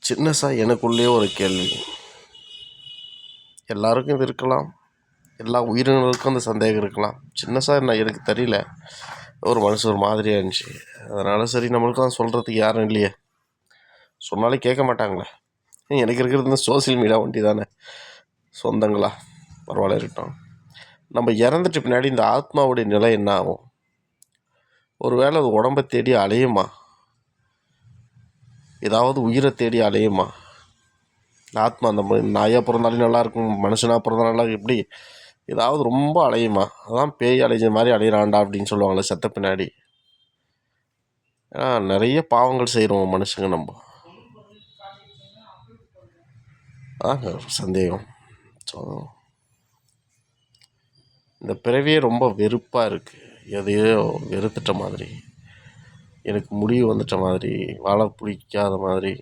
சின்னசா எனக்குள்ளேயே ஒரு கேள்வி. எல்லாருக்கும் இது இருக்கலாம். எல்லா உயிரினங்களுக்கும் அந்த சந்தேகம் இருக்கலாம். சின்னசா என்ன எனக்கு தெரியல. ஒரு மனசு ஒரு மாதிரியா இருந்துச்சு. அதனால் சரி நம்மளுக்கு தான் சொல்கிறதுக்கு யாரும் இல்லையே. சொன்னாலும் கேட்க மாட்டாங்களே. எனக்கு இருக்கிறது இந்த சோசியல் மீடியா ஒண்டி தானே. சொந்தங்களா பரவாயில்ல இருக்கட்டும். நம்ம இறந்துட்டு பின்னாடி இந்த ஆத்மாவுடைய நிலை என்ன ஆகும்? ஒரு வேளை அது உடம்பை தேடி அலையுமா? ஏதாவது உயிரை தேடி அலையுமா? ஆத்மா அந்த நாயாக பிறந்தாலும் நல்லாயிருக்கும், மனுஷனாக பிறந்தா நல்லா எப்படி ஏதாவது ரொம்ப அலையுமா? அதான் பேய் அலைஞ்ச மாதிரி அலையிறான்டா அப்படின்னு சொல்லுவாங்களே செத்த பின்னாடி. நிறைய பாவங்கள் செய்கிறோம் மனுஷங்க நம்ம. சந்தேகம். ஸோ இந்த பிறவியே ரொம்ப வெறுப்பாக இருக்குது. எதையோ வெறுத்துட்ட மாதிரி, எனக்கு முடிவு வந்துட்ட மாதிரி, வாழ பிடிக்காத மாதிரி.